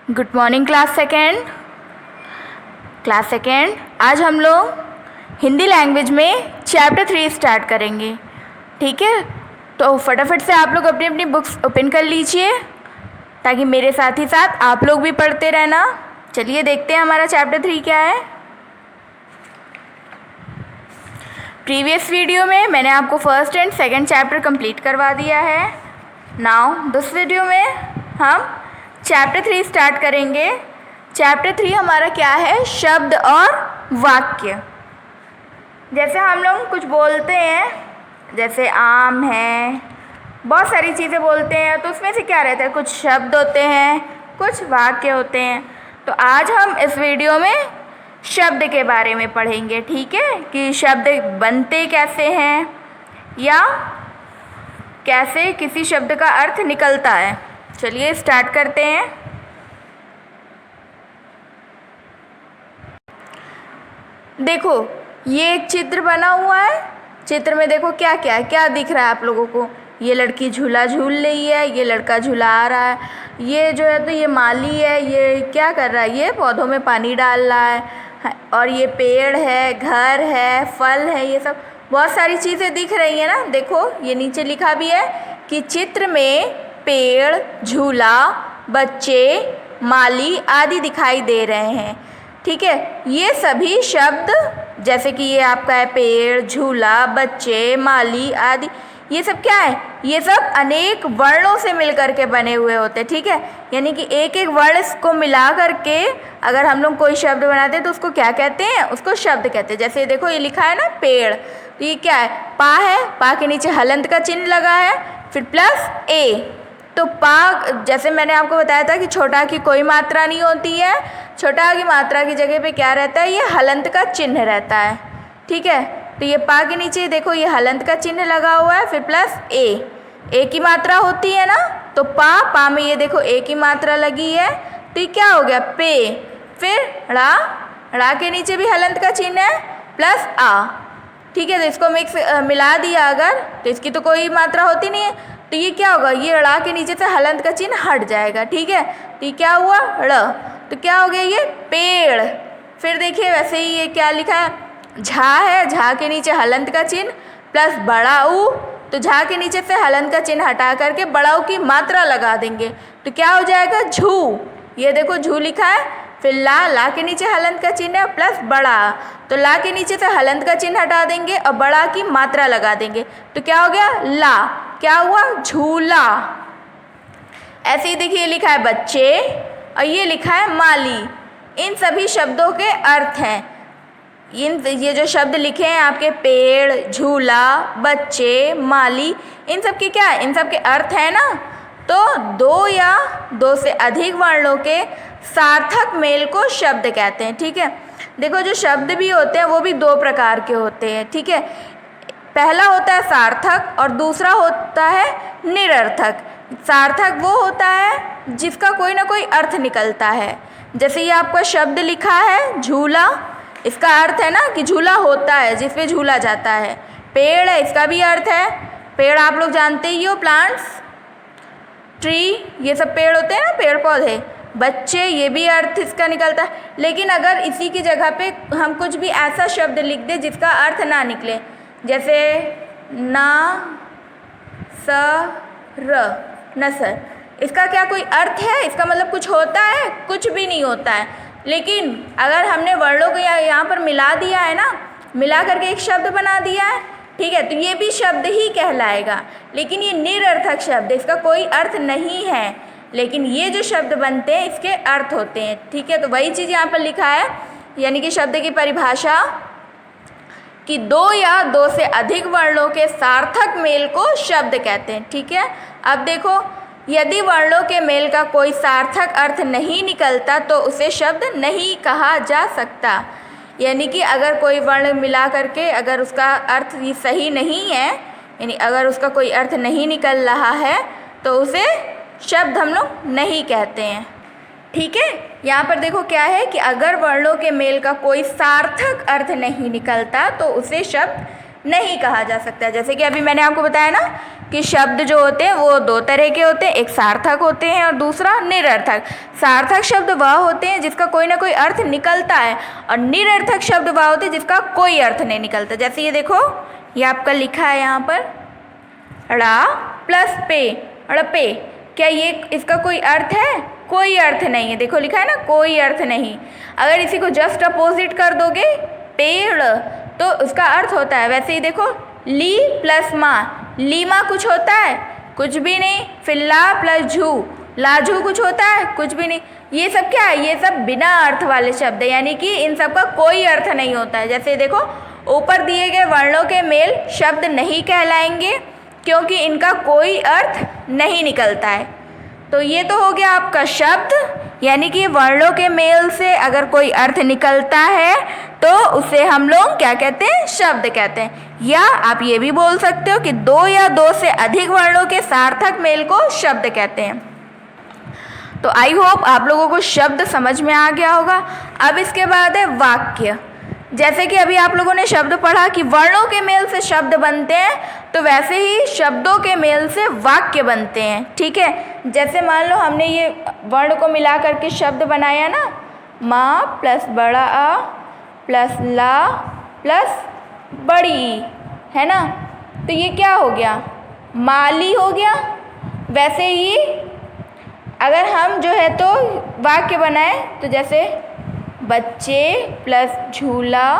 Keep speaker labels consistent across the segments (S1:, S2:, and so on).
S1: Good morning class second. आज हम लोग हिंदी लैंग्वेज में चैप्टर 3 स्टार्ट करेंगे। ठीक है, तो फटाफट से आप लोग अपनी अपनी बुक्स ओपन कर लीजिए ताकि मेरे साथ ही साथ आप लोग भी पढ़ते रहना। चलिए देखते हैं हमारा चैप्टर 3 क्या है। प्रीवियस वीडियो में मैंने आपको first and second chapter complete करवा दिया है। नाउ दिस वीडियो में हम चैप्टर 3 स्टार्ट करेंगे। चैप्टर 3 हमारा क्या है? शब्द और वाक्य। जैसे हम लोग कुछ बोलते हैं, जैसे आम है, बहुत सारी चीज़ें बोलते हैं, तो उसमें से क्या रहता है? कुछ शब्द होते हैं, कुछ वाक्य होते हैं। तो आज हम इस वीडियो में शब्द के बारे में पढ़ेंगे। ठीक है, कि शब्द बनते कैसे हैं या कैसे किसी शब्द का अर्थ निकलता है। चलिए स्टार्ट करते हैं। देखो, ये एक चित्र बना हुआ है। चित्र में देखो क्या क्या है, क्या दिख रहा है आप लोगों को? ये लड़की झूला झूल रही है, ये लड़का झूला आ रहा है, ये जो है तो ये माली है, ये क्या कर रहा है? ये पौधों में पानी डाल रहा है। और ये पेड़ है, घर है, फल है, ये सब बहुत सारी चीज़ें दिख रही है ना। देखो ये नीचे लिखा भी है कि चित्र में पेड़, झूला, बच्चे, माली आदि दिखाई दे रहे हैं। ठीक है, ये सभी शब्द, जैसे कि ये आपका है पेड़, झूला, बच्चे, माली आदि, ये सब क्या है? ये सब अनेक वर्णों से मिलकर के बने हुए होते हैं। ठीक है, यानी कि एक एक वर्ण को मिला करके अगर हम लोग कोई शब्द बनाते हैं तो उसको क्या कहते हैं? उसको शब्द कहते हैं। जैसे देखो ये लिखा है ना पेड़, तो ये क्या है? पा है, पा के नीचे हलंत का चिन्ह लगा है, फिर प्लस ए। तो पा, जैसे मैंने आपको बताया था कि छोटा की कोई मात्रा नहीं होती है, छोटा की मात्रा की जगह पे क्या रहता है? ये हलंत का चिन्ह रहता है। ठीक है, तो ये पा के नीचे देखो ये हलंत का चिन्ह लगा हुआ है, फिर प्लस ए की मात्रा होती है ना। तो पा में ये देखो ए की मात्रा लगी है, तो ये क्या हो गया? पे। फिर ड़ा के नीचे भी हलंत का चिन्ह है, प्लस आ। ठीक है, तो इसको मिला दिया अगर, तो इसकी तो कोई मात्रा होती नहीं है, तो ये क्या होगा? ये ड़ा के नीचे से हलंत का चिन्ह हट जाएगा। ठीक है, तो ये क्या हुआ? ड़। तो क्या हो गया? ये पेड़। फिर देखिए वैसे ही ये क्या लिखा है? झा है, झा के नीचे हलंत का चिन्ह प्लस बड़ा ऊ, तो झा के नीचे से हलंत का चिन्ह हटा करके बड़ा ऊ की मात्रा लगा देंगे, तो क्या हो जाएगा? झू। ये देखो झू लिखा है, फिर ला के नीचे हलंत का चिन्ह है प्लस बड़ा, तो ला के नीचे से हलंत का चिन्ह हटा देंगे और बड़ा की मात्रा लगा देंगे, तो क्या हो गया? ला। क्या हुआ? झूला। ऐसे ही देखिए लिखा है बच्चे और ये लिखा है माली। इन सभी शब्दों के अर्थ हैं। ये जो शब्द लिखे हैं आपके पेड़, झूला, बच्चे, माली, इन सब के क्या है? इन सब के अर्थ है ना। तो दो या दो से अधिक वर्णों के सार्थक मेल को शब्द कहते हैं। ठीक है, देखो जो शब्द भी होते हैं वो भी दो प्रकार के होते हैं। ठीक है, पहला होता है सार्थक और दूसरा होता है निरर्थक। सार्थक वो होता है जिसका कोई ना कोई अर्थ निकलता है। जैसे ये आपका शब्द लिखा है झूला, इसका अर्थ है ना कि झूला होता है, जिस पे झूला जाता है। पेड़ है, इसका भी अर्थ है, पेड़ आप लोग जानते ही हो, प्लांट्स, ट्री, ये सब पेड़ होते हैं ना, पेड़ पौधे। बच्चे, ये भी अर्थ इसका निकलता है। लेकिन अगर इसी की जगह पे हम कुछ भी ऐसा शब्द लिख दें जिसका अर्थ ना निकले, जैसे ना सर, नसर, इसका क्या कोई अर्थ है? इसका मतलब कुछ होता है? कुछ भी नहीं होता है। लेकिन अगर हमने वर्णों को यहाँ पर मिला दिया है ना, मिला करके एक शब्द बना दिया है, ठीक है, तो ये भी शब्द ही कहलाएगा। लेकिन ये निरर्थक शब्द, इसका कोई अर्थ नहीं है, लेकिन ये जो शब्द बनते हैं इसके अर्थ होते हैं। ठीक है, तो वही चीज़ यहाँ पर लिखा है, यानी कि शब्द की परिभाषा कि दो या दो से अधिक वर्णों के सार्थक मेल को शब्द कहते हैं। ठीक है, अब देखो, यदि वर्णों के मेल का कोई सार्थक अर्थ नहीं निकलता तो उसे शब्द नहीं कहा जा सकता। यानी कि अगर कोई वर्ण मिला करके अगर उसका अर्थ सही नहीं है, यानी अगर उसका कोई अर्थ नहीं निकल रहा है, तो उसे शब्द हम लोग नहीं कहते हैं। ठीक है, यहाँ पर देखो क्या है कि अगर वर्णों के मेल का कोई सार्थक अर्थ नहीं निकलता तो उसे शब्द नहीं कहा जा सकता। जैसे कि अभी मैंने आपको बताया ना कि शब्द जो होते हैं वो दो तरह के होते हैं, एक सार्थक होते हैं और दूसरा निरर्थक। सार्थक शब्द वह होते हैं जिसका कोई ना कोई अर्थ निकलता है, और निरर्थक शब्द वह होते हैं जिसका कोई अर्थ नहीं निकलता। जैसे ये देखो, ये आपका लिखा है यहाँ पर ड़ा प्लस पे, अड़पे, क्या ये इसका कोई अर्थ है? कोई अर्थ नहीं है। देखो लिखा है ना, कोई अर्थ नहीं। अगर इसी को जस्ट अपोजिट कर दोगे पेड़, तो उसका अर्थ होता है। वैसे ही देखो, ली प्लस माँ, लीमा कुछ होता है? कुछ भी नहीं। फिर ला प्लस झू, लाजू कुछ होता है? कुछ भी नहीं। ये सब क्या है? ये सब बिना अर्थ वाले शब्द है, यानी कि इन सब का कोई अर्थ नहीं होता है। जैसे देखो, ऊपर दिए गए वर्णों के मेल शब्द नहीं कहलाएंगे क्योंकि इनका कोई अर्थ नहीं निकलता है। तो ये तो हो गया आपका शब्द, यानी कि वर्णों के मेल से अगर कोई अर्थ निकलता है तो उसे हम लोग क्या कहते हैं? शब्द कहते हैं। या आप ये भी बोल सकते हो कि दो या दो से अधिक वर्णों के सार्थक मेल को शब्द कहते हैं। तो आई होप आप लोगों को शब्द समझ में आ गया होगा। अब इसके बाद है वाक्य। जैसे कि अभी आप लोगों ने शब्द पढ़ा कि वर्णों के मेल से शब्द बनते हैं, तो वैसे ही शब्दों के मेल से वाक्य बनते हैं। ठीक है, जैसे मान लो हमने ये वर्ण को मिला करके शब्द बनाया ना, माँ प्लस बड़ा आ प्लस ला प्लस बड़ी ई, है ना, तो ये क्या हो गया? माली हो गया। वैसे ही अगर हम जो है तो वाक्य बनाए, तो जैसे बच्चे प्लस झूला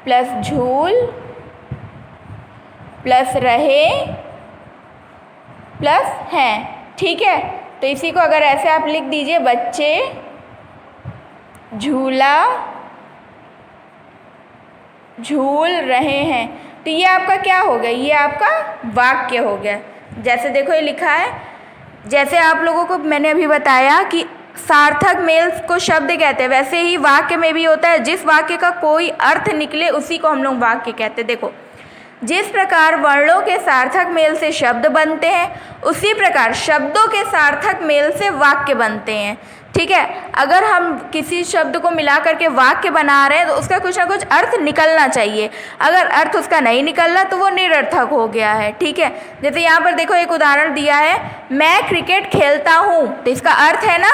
S1: प्लस झूल प्लस रहे प्लस हैं। ठीक है, तो इसी को अगर ऐसे आप लिख दीजिए, बच्चे झूला झूल रहे हैं, तो ये आपका क्या हो गया? ये आपका वाक्य हो गया। जैसे देखो ये लिखा है, जैसे आप लोगों को मैंने अभी बताया कि सार्थक मेल को शब्द कहते हैं, वैसे ही वाक्य में भी होता है। जिस वाक्य का कोई अर्थ निकले उसी को हम लोग वाक्य कहते हैं। देखो, जिस प्रकार वर्णों के सार्थक मेल से शब्द बनते हैं, उसी प्रकार शब्दों के सार्थक मेल से वाक्य बनते हैं। ठीक है, अगर हम किसी शब्द को मिला करके वाक्य बना रहे हैं तो उसका कुछ ना कुछ अर्थ निकलना चाहिए। अगर अर्थ उसका नहीं निकल रहा तो वो निरर्थक हो गया है। ठीक है, जैसे यहाँ पर देखो एक उदाहरण दिया है, मैं क्रिकेट खेलता हूँ, तो इसका अर्थ है ना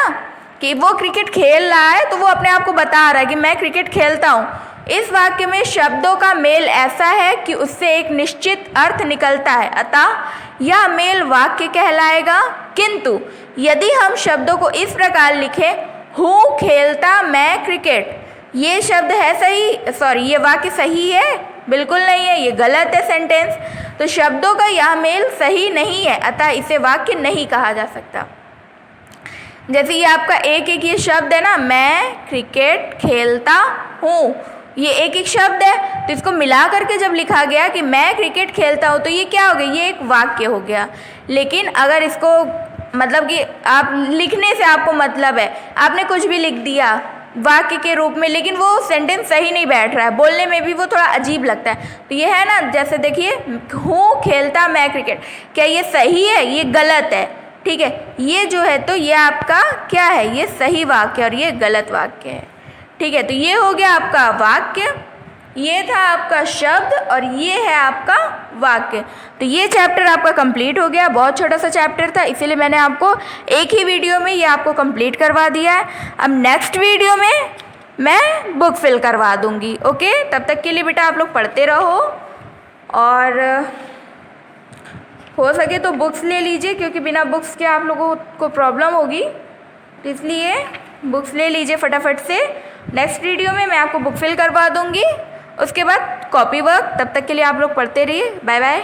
S1: कि वो क्रिकेट खेल रहा है, तो वो अपने आप को बता रहा है कि मैं क्रिकेट खेलता हूँ। इस वाक्य में शब्दों का मेल ऐसा है कि उससे एक निश्चित अर्थ निकलता है, अतः यह मेल वाक्य कहलाएगा। किंतु यदि हम शब्दों को इस प्रकार लिखें, हूँ खेलता मैं क्रिकेट, ये शब्द है सही, ये वाक्य सही है? बिल्कुल नहीं है, ये गलत है सेंटेंस। तो शब्दों का यह मेल सही नहीं है, अतः इसे वाक्य नहीं कहा जा सकता। जैसे ये आपका एक एक ये शब्द है ना, मैं क्रिकेट खेलता हूँ, ये एक एक शब्द है, तो इसको मिला करके जब लिखा गया कि मैं क्रिकेट खेलता हूँ, तो ये क्या हो गया? ये एक वाक्य हो गया। लेकिन अगर इसको मतलब कि आप लिखने से आपको मतलब है, आपने कुछ भी लिख दिया वाक्य के रूप में, लेकिन वो सेंटेंस सही नहीं बैठ रहा है, बोलने में भी वो थोड़ा अजीब लगता है। तो ये है ना, जैसे देखिए, हूँ खेलता मैं क्रिकेट, क्या ये सही है? ये गलत है। ठीक है, ये जो है तो ये आपका क्या है? ये सही वाक्य और ये गलत वाक्य है। ठीक है, तो ये हो गया आपका वाक्य, ये था आपका शब्द और ये है आपका वाक्य। तो ये चैप्टर आपका कंप्लीट हो गया। बहुत छोटा सा चैप्टर था, इसीलिए मैंने आपको एक ही वीडियो में ये आपको कंप्लीट करवा दिया है। अब नेक्स्ट वीडियो में मैं बुक फिल करवा दूँगी। ओके, तब तक के लिए बेटा आप लोग पढ़ते रहो और हो सके तो बुक्स ले लीजिए, क्योंकि बिना बुक्स के आप लोगों को प्रॉब्लम होगी, तो इसलिए बुक्स ले लीजिए फटाफट से। नेक्स्ट वीडियो में मैं आपको बुक फिल करवा दूँगी, उसके बाद कॉपी वर्क। तब तक के लिए आप लोग पढ़ते रहिए। Bye bye.